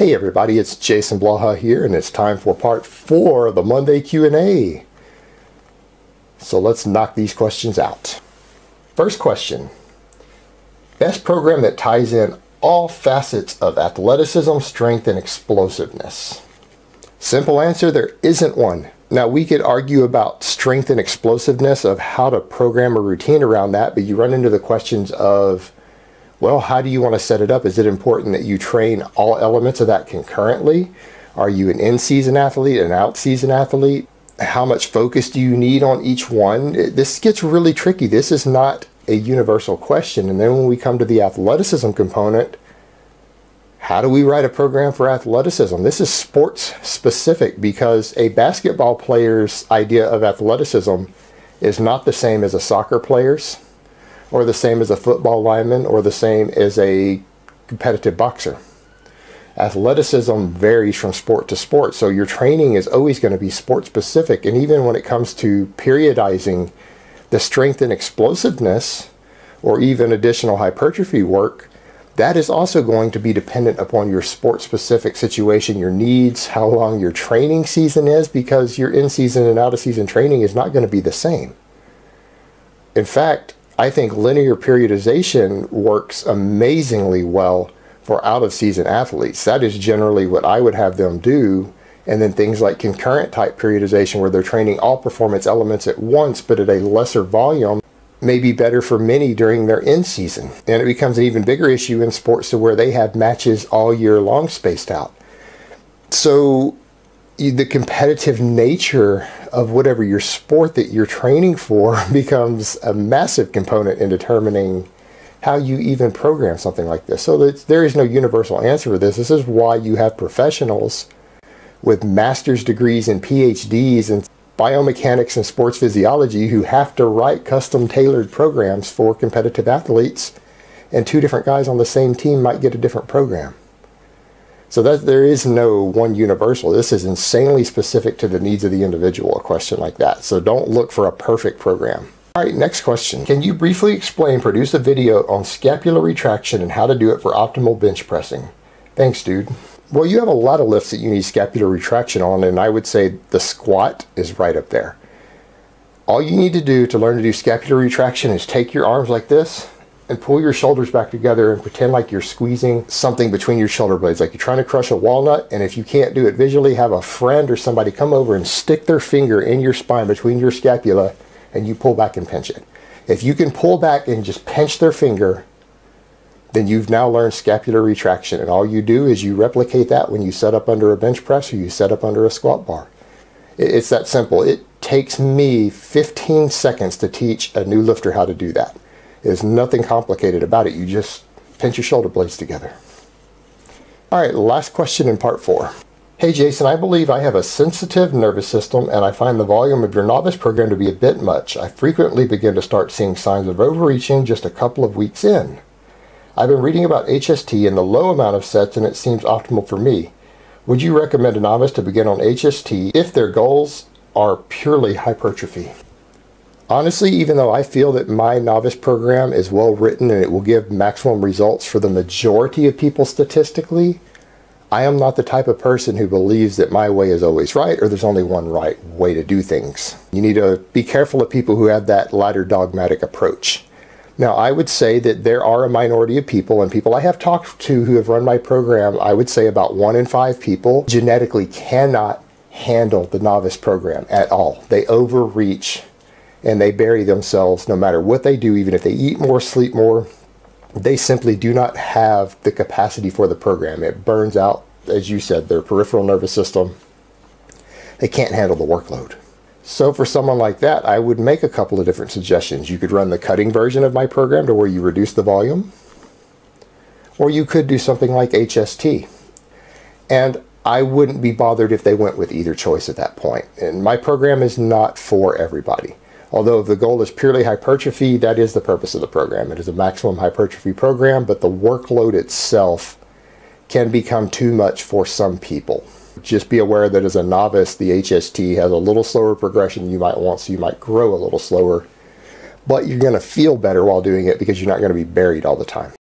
Hey everybody, it's Jason Blaha here, and it's time for part 4 of the Monday Q&A. So let's knock these questions out. First question. Best program that ties in all facets of athleticism, strength, and explosiveness? Simple answer, there isn't one. Now we could argue about strength and explosiveness of how to program a routine around that, but you run into the questions of, well, how do you want to set it up? Is it important that you train all elements of that concurrently? Are you an in-season athlete, an out-season athlete? How much focus do you need on each one? This gets really tricky. This is not a universal question. And then when we come to the athleticism component, how do we write a program for athleticism? This is sports specific because a basketball player's idea of athleticism is not the same as a soccer player's, or the same as a football lineman, or the same as a competitive boxer. Athleticism varies from sport to sport, so your training is always going to be sport specific. And even when it comes to periodizing the strength and explosiveness, or even additional hypertrophy work, that is also going to be dependent upon your sport specific situation, your needs, how long your training season is, because your in-season and out-of-season training is not going to be the same. In fact, I think linear periodization works amazingly well for out-of-season athletes. That is generally what I would have them do. And then things like concurrent type periodization, where they're training all performance elements at once but at a lesser volume, may be better for many during their in-season. And it becomes an even bigger issue in sports to where they have matches all year long spaced out. So the competitive nature of whatever your sport that you're training for becomes a massive component in determining how you even program something like this. So there is no universal answer for this. This is why you have professionals with master's degrees and PhDs in biomechanics and sports physiology who have to write custom tailored programs for competitive athletes, and two different guys on the same team might get a different program. So there is no one universal. This is insanely specific to the needs of the individual, a question like that. So don't look for a perfect program. All right, next question. Can you briefly produce a video on scapular retraction and how to do it for optimal bench pressing? Thanks, dude. Well, you have a lot of lifts that you need scapular retraction on, and I would say the squat is right up there. All you need to do to learn to do scapular retraction is take your arms like this and pull your shoulders back together and pretend like you're squeezing something between your shoulder blades, like you're trying to crush a walnut. And if you can't do it visually, have a friend or somebody come over and stick their finger in your spine between your scapula, and you pull back and pinch it. If you can pull back and just pinch their finger, then you've now learned scapular retraction. And all you do is you replicate that when you set up under a bench press or you set up under a squat bar. It's that simple. It takes me 15 seconds to teach a new lifter how to do that. There's nothing complicated about it. You just pinch your shoulder blades together. All right, last question in part 4. Hey Jason, I believe I have a sensitive nervous system and I find the volume of your novice program to be a bit much. I frequently begin to start seeing signs of overreaching just a couple of weeks in. I've been reading about HST and the low amount of sets, and it seems optimal for me. Would you recommend a novice to begin on HST if their goals are purely hypertrophy? Honestly, even though I feel that my novice program is well written and it will give maximum results for the majority of people statistically, I am not the type of person who believes that my way is always right or there's only one right way to do things. You need to be careful of people who have that lighter dogmatic approach. Now, I would say that there are a minority of people, and people I have talked to who have run my program, I would say about 1 in 5 people genetically cannot handle the novice program at all. They overreach and they bury themselves no matter what they do. Even if they eat more, sleep more, they simply do not have the capacity for the program. It burns out, as you said, their peripheral nervous system. They can't handle the workload. So for someone like that, I would make a couple of different suggestions. You could run the cutting version of my program to where you reduce the volume, or you could do something like HST. And I wouldn't be bothered if they went with either choice at that point. And my program is not for everybody. Although the goal is purely hypertrophy, that is the purpose of the program. It is a maximum hypertrophy program, but the workload itself can become too much for some people. Just be aware that as a novice, the HST has a little slower progression than you might want, so you might grow a little slower. But you're going to feel better while doing it because you're not going to be buried all the time.